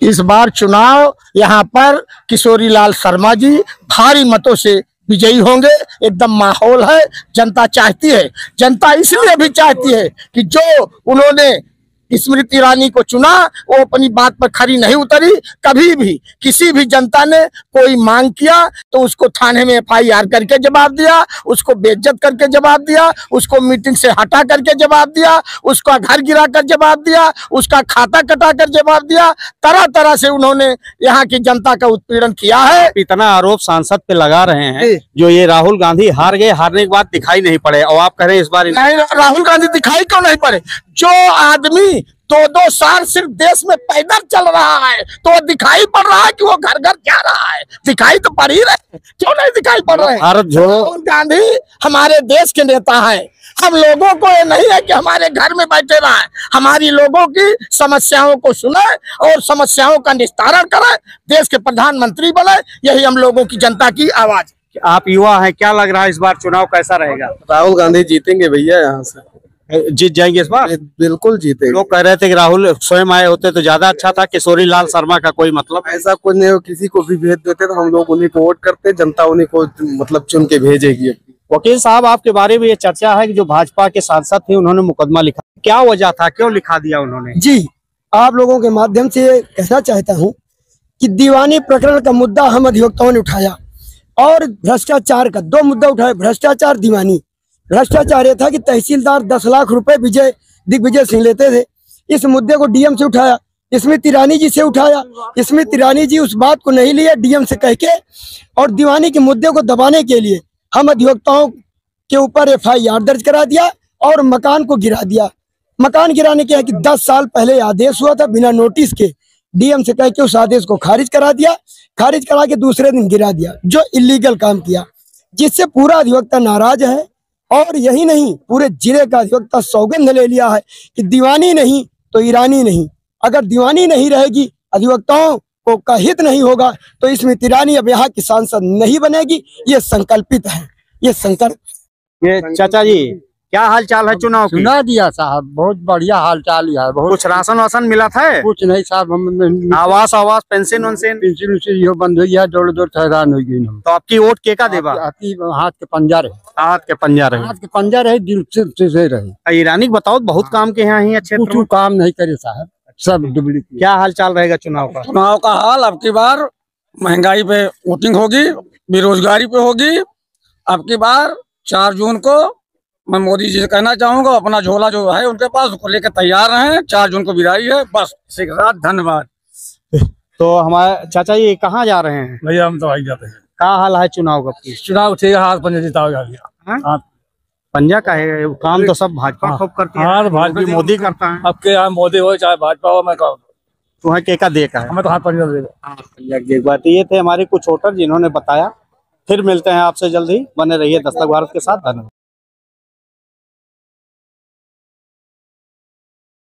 इस बार चुनाव यहाँ पर किशोरी लाल शर्मा जी भारी मतों से विजयी होंगे। एकदम माहौल है, जनता चाहती है। जनता इसलिए भी चाहती है कि जो उन्होंने स्मृति ईरानी को चुना वो अपनी बात पर खरी नहीं उतरी। कभी भी किसी भी जनता ने कोई मांग किया तो उसको थाने में FIR करके जवाब दिया, उसको बेइज्जत करके जवाब दिया, उसको मीटिंग से हटा करके जवाब दिया, उसका घर गिरा कर जवाब दिया, उसका खाता कटा कर जवाब दिया। तरह तरह से उन्होंने यहाँ की जनता का उत्पीड़न किया है। इतना आरोप सांसद पे लगा रहे हैं, जो ये राहुल गांधी हार गए, हारने के बाद दिखाई नहीं पड़े, और आप कह रहे हैं इस बार नहीं, राहुल गांधी दिखाई क्यों नहीं पड़े? जो आदमी 2-2 साल सिर्फ देश में पैदल चल रहा है तो वो दिखाई पड़ रहा है कि वो घर घर जा रहा है। दिखाई तो पड़ ही रहे, क्यों नहीं दिखाई पड़ रहे? भारत जोड़ो राहुल गांधी हमारे देश के नेता हैं। हम लोगों को ये नहीं है कि हमारे घर में बैठे रहें, हमारी लोगों की समस्याओं को सुने और समस्याओं का निस्तारण करें, देश के प्रधानमंत्री बने। यही हम लोगों की जनता की आवाज। आप युवा हैं, क्या लग रहा है इस बार चुनाव कैसा रहेगा? राहुल गांधी जीतेंगे भैया, यहाँ से जीत जाएंगे इस बार? बिल्कुल जीतेंगे। लोग कह रहे थे कि राहुल स्वयं आए होते तो ज्यादा अच्छा था, किशोरी लाल शर्मा का कोई मतलब? ऐसा कुछ नहीं हो, किसी को भी भेज देते तो हम लोग उन्हीं को वोट करते, जनता उन्हीं को मतलब चुन के भेजेगी। वकील साहब, आपके बारे में ये चर्चा है कि जो भाजपा के सांसद थे उन्होंने मुकदमा लिखा, क्या वजह था, क्यों लिखा दिया उन्होंने? जी, आप लोगों के माध्यम से कहना चाहता हूं कि दीवानी प्रकरण का मुद्दा हम अधिवक्ताओं ने उठाया और भ्रष्टाचार का 2 मुद्दा उठाए, भ्रष्टाचार, दीवानी। भ्रष्टाचार ये था कि तहसीलदार 10 लाख रुपए दिग्विजय सिंह लेते थे। इस मुद्दे को DM से उठाया, स्मृति ईरानी जी से उठाया। स्मृति ईरानी जी उस बात को नहीं लिया DM से कह के, और दीवानी के मुद्दे को दबाने के लिए हम अधिवक्ताओं के ऊपर FIR दर्ज करा दिया और मकान को गिरा दिया। मकान गिराने के है कि 10 साल पहले आदेश हुआ था, बिना नोटिस के DM से कह के उस आदेश को खारिज करा दिया। खारिज करा के दूसरे दिन गिरा दिया, जो इलीगल काम किया, जिससे पूरा अधिवक्ता नाराज है। और यही नहीं, पूरे जिले का अधिवक्ता सौगंध ले लिया है कि दीवानी नहीं तो ईरानी नहीं। अगर दीवानी नहीं रहेगी, अधिवक्ताओं को का हित नहीं होगा, तो स्मृति ईरानी अब यहाँ की सांसद नहीं बनेगी। ये संकल्पित है, ये संकल्प। ये चाचा जी, क्या हाल चाल है चुनाव की? सुना दिया साहब, बहुत बढ़िया हाल चाल है। बहुत कुछ राशन वासन मिला था? कुछ नहीं साहब, आवास पेंशन वेंशन पेंशन बंद हो गया, दौड़ हैरान हो गई। तो आपकी वोट केका देबा? आपकी हाथ के पंजा रहे, हाथ के पंजा रहे, हाथ के पंजा रहे, दिल से रहे। ईरानी बताओ, बहुत काम के यहाँ ही अच्छे कुछ काम नहीं करे साहब, सब डुप्लीकेट। क्या हाल चाल रहेगा चुनाव का? चुनाव का हाल अब की बार महंगाई पे वोटिंग होगी, बेरोजगारी पे होगी। अब की बार 4 जून को मैं मोदी जी से कहना चाहूंगा, अपना झोला जो है उनके पास उसको लेकर तैयार हैं। 4 जून को विदाई है, बस इसी के साथ धन्यवाद। तो हमारे चाचा जी कहाँ जा रहे हैं? भैया हम तो आई जाते हैं। क्या हाल है चुनाव का? चुनाव ठीक है, हाथ पंजा जीता हो पंजा का है, काम तो सब भाजपा खूब करती है। हाँ, भाजपा मोदी करता है। अब के यहाँ मोदी हो चाहे भाजपा हो, मैं कहूँ तुम्हें केका देखा है? हमें तो हाथ पंजा देगा। ये थे हमारे कुछ वोटर जिन्होंने बताया। फिर मिलते हैं आपसे जल्दी, बने रहिए दस्तक भारत के साथ। धन्यवाद।